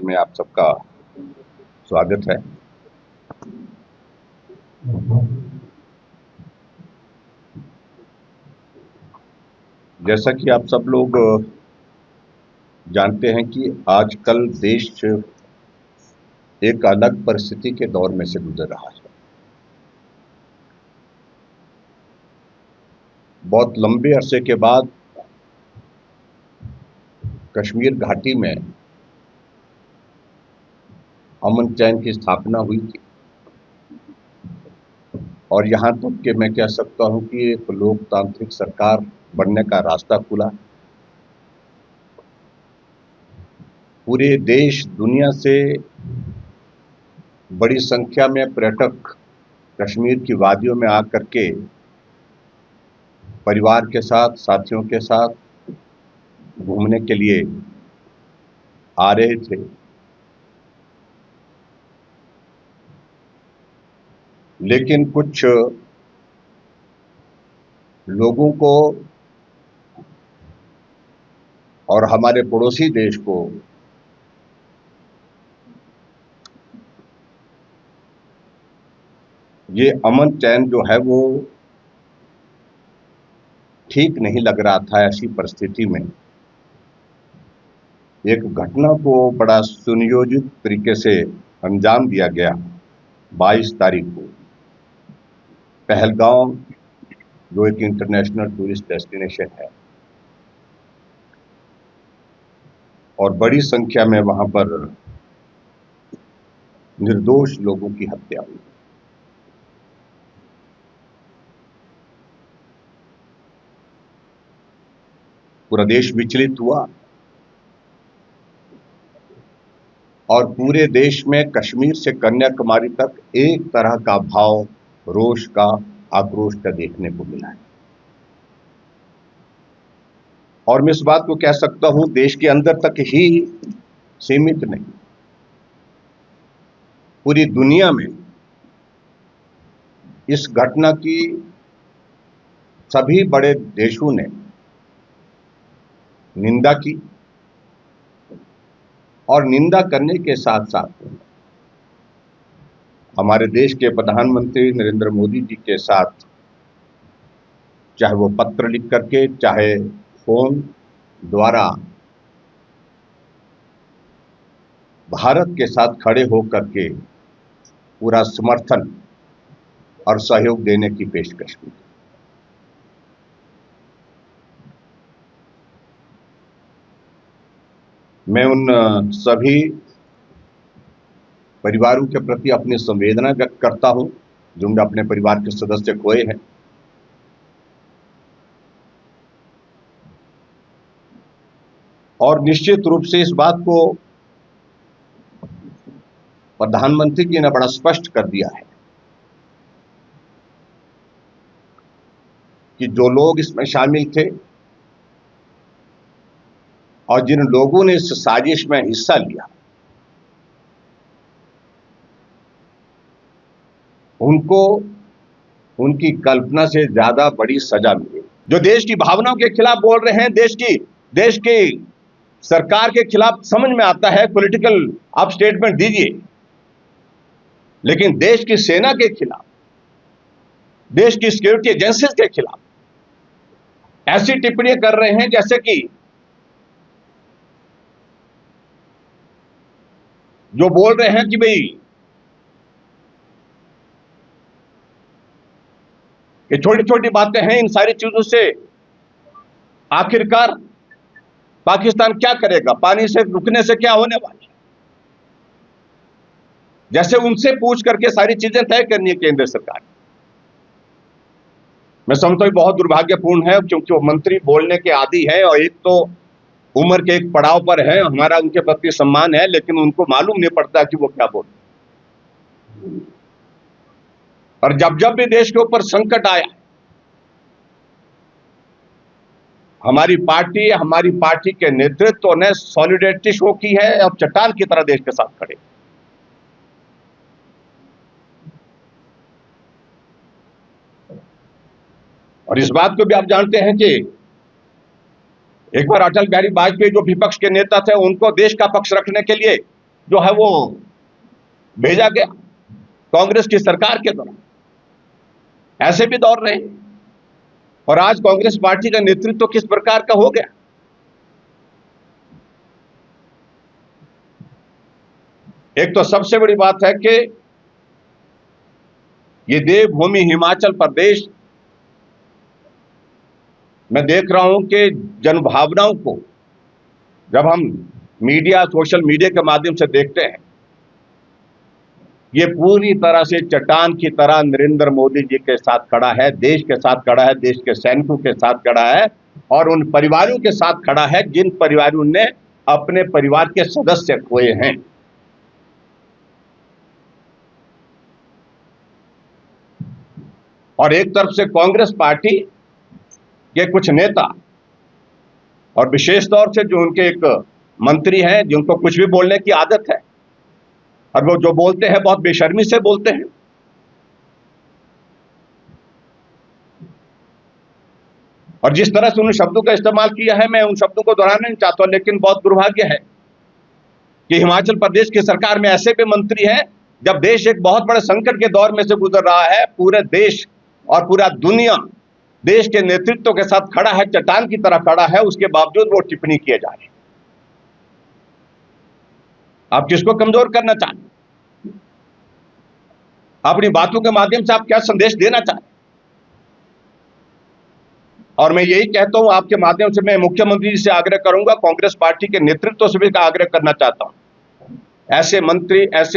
में आप सबका स्वागत है। जैसा कि आप सब लोग जानते हैं कि आजकल देश एक अलग परिस्थिति के दौर में से गुजर रहा है। बहुत लंबे अरसे के बाद कश्मीर घाटी में अमन चैन की स्थापना हुई थी और यहां तक कि मैं कह सकता हूं कि एक लोकतांत्रिक सरकार बनने का रास्ता खुला। पूरे देश दुनिया से बड़ी संख्या में पर्यटक कश्मीर की वादियों में आकर के परिवार के साथ, साथियों के साथ घूमने के लिए आ रहे थे। लेकिन कुछ लोगों को और हमारे पड़ोसी देश को ये अमन चैन जो है वो ठीक नहीं लग रहा था। ऐसी परिस्थिति में एक घटना को बड़ा सुनियोजित तरीके से अंजाम दिया गया। 22 तारीख को पहलगाम, जो एक इंटरनेशनल टूरिस्ट डेस्टिनेशन है, और बड़ी संख्या में वहां पर निर्दोष लोगों की हत्या हुई। पूरा देश विचलित हुआ और पूरे देश में कश्मीर से कन्याकुमारी तक एक तरह का भाव, रोष का, आक्रोश का देखने को मिला है। और मैं इस बात को कह सकता हूं, देश के अंदर तक ही सीमित नहीं, पूरी दुनिया में इस घटना की सभी बड़े देशों ने निंदा की और निंदा करने के साथ साथ हमारे देश के प्रधानमंत्री नरेंद्र मोदी जी के साथ, चाहे वो पत्र लिख करके, चाहे फोन द्वारा, भारत के साथ खड़े होकर के पूरा समर्थन और सहयोग देने की पेशकश की। मैं उन सभी परिवारों के प्रति अपनी संवेदना व्यक्त करता हूं जिनमें अपने परिवार के सदस्य खोए हैं। और निश्चित रूप से इस बात को प्रधानमंत्री जी ने बड़ा स्पष्ट कर दिया है कि जो लोग इसमें शामिल थे और जिन लोगों ने इस साजिश में हिस्सा लिया, उनको उनकी कल्पना से ज्यादा बड़ी सजा मिली। जो देश की भावनाओं के खिलाफ बोल रहे हैं, देश की सरकार के खिलाफ, समझ में आता है, पॉलिटिकल आप स्टेटमेंट दीजिए, लेकिन देश की सेना के खिलाफ, देश की सिक्योरिटी एजेंसीज के खिलाफ ऐसी टिप्पणियां कर रहे हैं जैसे कि जो बोल रहे हैं कि भाई ये छोटी छोटी बातें हैं, इन सारी चीजों से आखिरकार पाकिस्तान क्या करेगा, पानी से रुकने से क्या होने वाला है, जैसे उनसे पूछ करके सारी चीजें तय करनी है केंद्र सरकार। मैं समझता हूं बहुत दुर्भाग्यपूर्ण है, क्योंकि वो मंत्री बोलने के आदी है और एक तो उम्र के एक पड़ाव पर है, हमारा उनके प्रति सम्मान है, लेकिन उनको मालूम नहीं पड़ता कि वो क्या बोल रहे। और जब जब भी देश के ऊपर संकट आया, हमारी पार्टी के नेतृत्व ने सॉलिडेरिटी शो की है और चट्टान की तरह देश के साथ खड़े। और इस बात को भी आप जानते हैं कि एक बार अटल बिहारी वाजपेयी जो विपक्ष के नेता थे, उनको देश का पक्ष रखने के लिए जो है वो भेजा गया कांग्रेस की सरकार के दौरान। ऐसे भी दौर रहे और आज कांग्रेस पार्टी का नेतृत्व किस प्रकार का हो गया। एक तो सबसे बड़ी बात है कि ये देवभूमि हिमाचल प्रदेश, मैं देख रहा हूं कि जनभावनाओं को जब हम मीडिया, सोशल मीडिया के माध्यम से देखते हैं, ये पूरी तरह से चट्टान की तरह नरेंद्र मोदी जी के साथ खड़ा है, देश के साथ खड़ा है, देश के सैनिकों के साथ खड़ा है और उन परिवारों के साथ खड़ा है जिन परिवारों ने अपने परिवार के सदस्य खोए हैं। और एक तरफ से कांग्रेस पार्टी के कुछ नेता और विशेष तौर से जो उनके एक मंत्री हैं जिनको कुछ भी बोलने की आदत है और वो जो बोलते हैं बहुत बेशर्मी से बोलते हैं। और जिस तरह से उन शब्दों का इस्तेमाल किया है, मैं उन शब्दों को दोहराना नहीं चाहता, लेकिन बहुत दुर्भाग्य है कि हिमाचल प्रदेश की सरकार में ऐसे भी मंत्री हैं, जब देश एक बहुत बड़े संकट के दौर में से गुजर रहा है, पूरे देश और पूरा दुनिया देश के नेतृत्व के साथ खड़ा है, चट्टान की तरह खड़ा है, उसके बावजूद वो टिप्पणी किए जा रहे हैं। आप किसको कमजोर करना चाहते हैं? अपनी बातों के माध्यम से आप क्या संदेश देना चाहते हैं? और मैं यही कहता हूं, आपके माध्यम से मैं मुख्यमंत्री जी से आग्रह करूंगा, कांग्रेस पार्टी के नेतृत्व से भी आग्रह करना चाहता हूं, ऐसे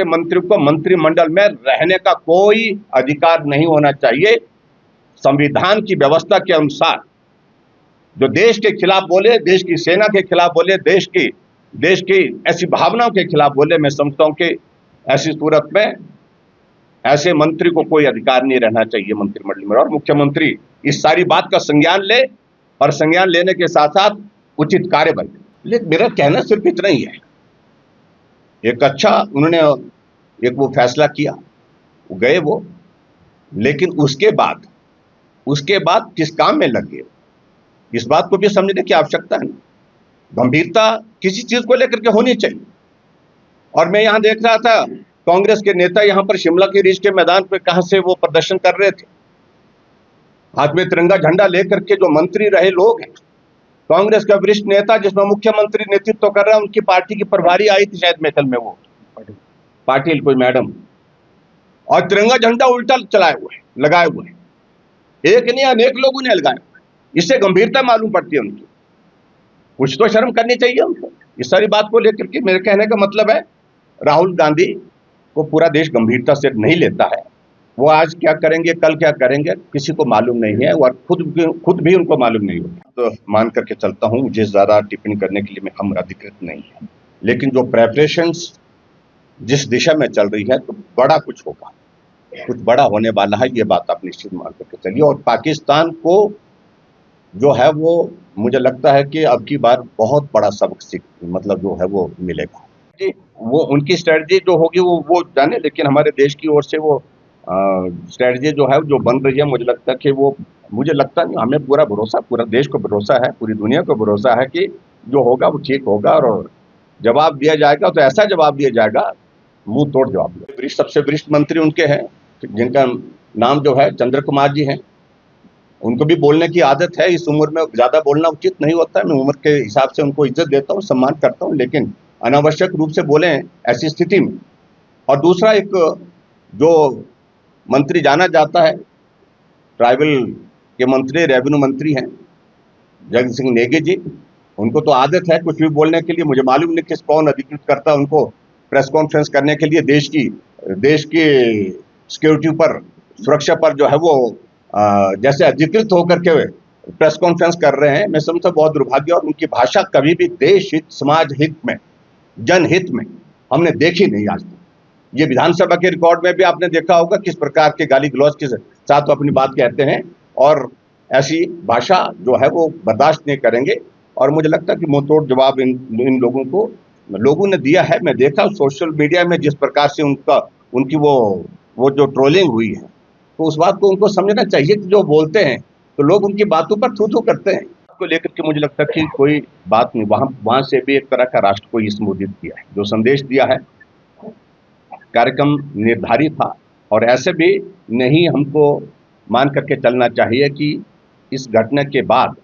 मंत्री को मंत्रिमंडल में रहने का कोई अधिकार नहीं होना चाहिए। संविधान की व्यवस्था के अनुसार जो देश के खिलाफ बोले, देश की सेना के खिलाफ बोले, देश की ऐसी भावनाओं के खिलाफ बोले, मैं समझता हूं कि ऐसी सूरत में ऐसे मंत्री को कोई अधिकार नहीं रहना चाहिए मंत्रिमंडल में। और मुख्यमंत्री इस सारी बात का संज्ञान ले और संज्ञान लेने के साथ साथ उचित कार्यवाही। लेकिन मेरा कहना सिर्फ इतना ही है, एक अच्छा उन्होंने एक वो फैसला किया, वो गए वो, लेकिन उसके बाद किस काम में लग गए, इस बात को भी समझने की आवश्यकता है। गंभीरता किसी चीज को लेकर के होनी चाहिए। और मैं यहां देख रहा था कांग्रेस के नेता यहां पर शिमला के रिज के मैदान पर कहां से वो प्रदर्शन कर रहे थे, हाथ में तिरंगा झंडा लेकर के। जो मंत्री रहे लोग हैं, कांग्रेस का वरिष्ठ नेता जिसमें मुख्यमंत्री नेतृत्व कर रहा है, उनकी पार्टी की प्रभारी आई थी शायद मेटल में, वो पाटिल कोई मैडम, और तिरंगा झंडा उल्टा चलाए हुए लगाए हुए, एक नहीं अनेक लोगों ने लगाया। इससे गंभीरता मालूम पड़ती है उनकी। कुछ तो शर्म करनी चाहिए उनको इस सारी बात को लेकर के। मेरे कहने का मतलब है, राहुल गांधी को पूरा देश गंभीरता से नहीं लेता है। वो आज क्या करेंगे, कल क्या करेंगे, किसी को मालूम नहीं है और खुद भी उनको मालूम नहीं होता। तो मान करके चलता हूं, मुझे ज्यादा टिप्पणी करने के लिए हम अधिकृत नहीं है, लेकिन जो प्रेपरेशंस जिस दिशा में चल रही है, तो बड़ा कुछ होगा, कुछ बड़ा होने वाला है, ये बात आप निश्चित मान करके चलिए। और पाकिस्तान को जो है वो मुझे लगता है कि अब की बार बहुत बड़ा सबक मतलब जो है वो मिलेगा। वो उनकी स्ट्रेटजी जो होगी वो जाने, लेकिन हमारे देश की ओर से वो स्ट्रेटजी जो है जो बन रही है, मुझे लगता है कि मुझे लगता नहीं, हमें पूरा भरोसा, पूरा देश को भरोसा है, पूरी दुनिया को भरोसा है कि जो होगा वो ठीक होगा और जवाब दिया जाएगा, तो ऐसा जवाब दिया जाएगा, मुंह तोड़ जवाब। सबसे वरिष्ठ मंत्री उनके हैं जिनका नाम जो है चंद्र कुमार जी हैं। उनको भी बोलने की आदत है, इस उम्र में ज्यादा बोलना उचित नहीं होता है। मैं उम्र के हिसाब से उनको इज्जत देता हूँ, सम्मान करता हूँ, लेकिन अनावश्यक रूप से बोले ऐसी स्थिति में। और दूसरा, एक जो मंत्री जाना जाता है, ट्राइबल के मंत्री, रेवेन्यू मंत्री हैं जगत सिंह नेगी जी, उनको तो आदत है कुछ भी बोलने के लिए। मुझे मालूम नहीं किस कौन अधिकृत करता है उनको प्रेस कॉन्फ्रेंस करने के लिए, देश की सिक्योरिटी पर, सुरक्षा पर जो है वो जैसे अधिकृत होकर के प्रेस कॉन्फ्रेंस कर रहे हैं। मैं समझता बहुत दुर्भाग्य, और उनकी भाषा कभी भी देश हित, समाज हित में, जनहित में हमने देखी नहीं आज तक। ये विधानसभा के रिकॉर्ड में भी आपने देखा होगा किस प्रकार के गाली गलौज के साथ वो अपनी बात कहते हैं, और ऐसी भाषा जो है वो बर्दाश्त नहीं करेंगे। और मुझे लगता है कि मुंहतोड़ जवाब इन लोगों ने दिया है। मैं देखा सोशल मीडिया में जिस प्रकार से उनकी वो जो ट्रोलिंग हुई है, तो उस बात को उनको समझना चाहिए कि जो बोलते हैं तो लोग उनकी बातों पर थू करते हैं। को लेकर के मुझे लगता है कि कोई बात नहीं, वहां से भी एक तरह का राष्ट्र को ये संबोधित किया है, जो संदेश दिया है कार्यक्रम निर्धारित था और ऐसे भी नहीं हमको मान करके चलना चाहिए कि इस घटना के बाद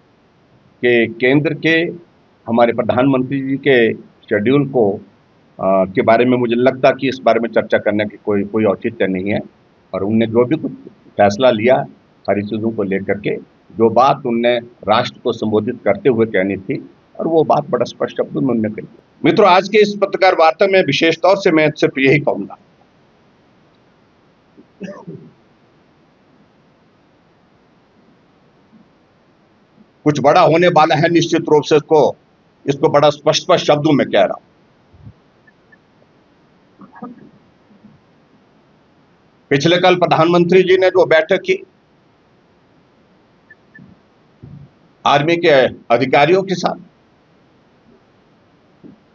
के केंद्र के हमारे प्रधानमंत्री जी के शेड्यूल को के बारे में मुझे लगता कि इस बारे में चर्चा करने की कोई औचित्य नहीं है। और उनने जो भी कुछ फैसला लिया सारी चीज़ों को लेकर के, जो बात उनने राष्ट्र को संबोधित करते हुए कहनी थी और वो बात बड़ा स्पष्ट शब्दों में उन्होंने कही। मित्रों, आज के इस पत्रकार वार्ता में विशेष तौर से मैं सिर्फ यही कहूंगा, कुछ बड़ा होने वाला है, निश्चित रूप से इसको बड़ा स्पष्ट शब्दों में कह रहा हूं। पिछले कल प्रधानमंत्री जी ने जो बैठक की आर्मी के अधिकारियों के साथ,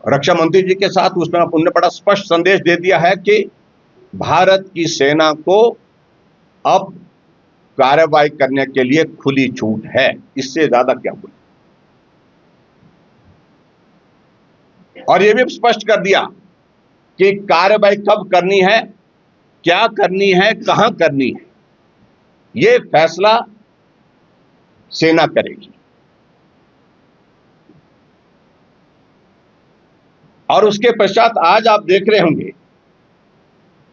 रक्षा मंत्री जी के साथ, उसमें उन्होंने बड़ा स्पष्ट संदेश दे दिया है कि भारत की सेना को अब कार्रवाई करने के लिए खुली छूट है, इससे ज्यादा क्या बोले। और यह भी स्पष्ट कर दिया कि कार्रवाई कब करनी है, क्या करनी है, कहां करनी है, यह फैसला सेना करेगी। और उसके पश्चात आज आप देख रहे होंगे,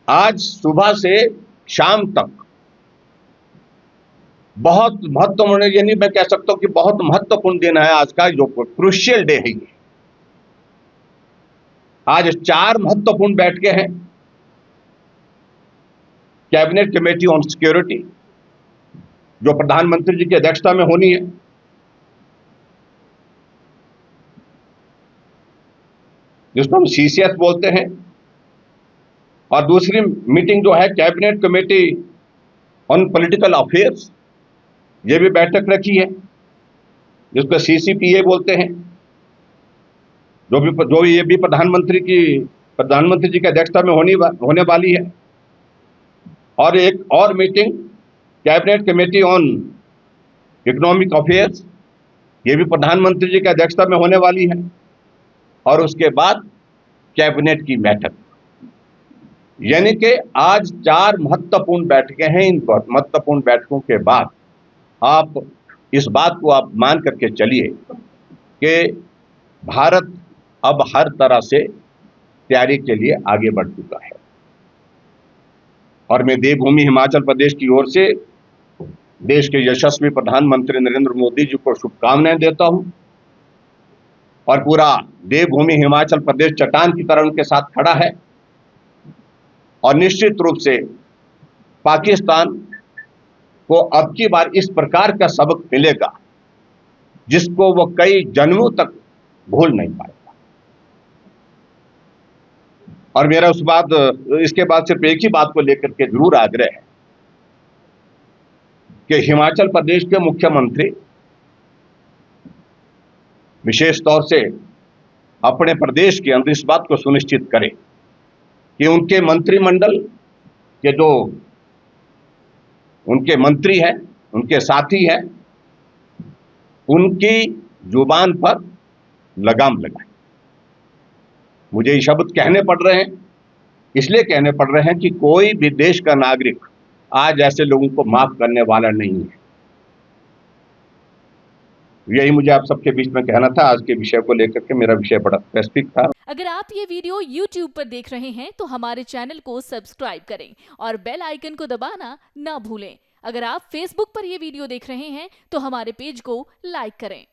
आज सुबह से शाम तक बहुत महत्वपूर्ण, यानी मैं कह सकता हूं कि बहुत महत्वपूर्ण दिन है आज का, जो क्रूशियल डे है ये। आज 4 महत्वपूर्ण बैठकें हैं कैबिनेट कमेटी ऑन सिक्योरिटी, जो प्रधानमंत्री जी की अध्यक्षता में होनी है, जिसको हम सीसीएस बोलते हैं। और दूसरी मीटिंग जो है cabinet committee on political affairs, ये भी बैठक रखी है, जिसको सीसीपीए बोलते हैं, जो ये भी प्रधानमंत्री जी की अध्यक्षता में होने वाली है। और एक और meeting cabinet committee on economic affairs, ये भी प्रधानमंत्री जी की अध्यक्षता में होने वाली है। और उसके बाद कैबिनेट की बैठक, यानी कि आज 4 महत्वपूर्ण बैठकें हैं। इन महत्वपूर्ण बैठकों के बाद आप इस बात को आप मान करके चलिए कि भारत अब हर तरह से तैयारी के लिए आगे बढ़ चुका है। और मैं देवभूमि हिमाचल प्रदेश की ओर से देश के यशस्वी प्रधानमंत्री नरेंद्र मोदी जी को शुभकामनाएं देता हूं। और पूरा देवभूमि हिमाचल प्रदेश चट्टान की तरह उनके साथ खड़ा है। और निश्चित रूप से पाकिस्तान को अब की बार इस प्रकार का सबक मिलेगा जिसको वो कई जन्मों तक भूल नहीं पाएगा। और मेरा इसके बाद सिर्फ एक ही बात को लेकर के जरूर आग्रह है कि हिमाचल प्रदेश के मुख्यमंत्री विशेष तौर से अपने प्रदेश के अंदर इस बात को सुनिश्चित करें कि उनके मंत्रिमंडल के जो उनके मंत्री हैं, उनके साथी हैं, उनकी जुबान पर लगाम लगाएं। मुझे ये शब्द कहने पड़ रहे हैं, इसलिए कहने पड़ रहे हैं कि कोई भी देश का नागरिक आज ऐसे लोगों को माफ करने वाला नहीं है। यही मुझे आप सबके बीच में कहना था। आज के विषय को लेकर के मेरा विषय बड़ा स्पेसिफिक था। अगर आप ये वीडियो YouTube पर देख रहे हैं तो हमारे चैनल को सब्सक्राइब करें और बेल आइकन को दबाना ना भूलें। अगर आप Facebook पर ये वीडियो देख रहे हैं तो हमारे पेज को लाइक करें।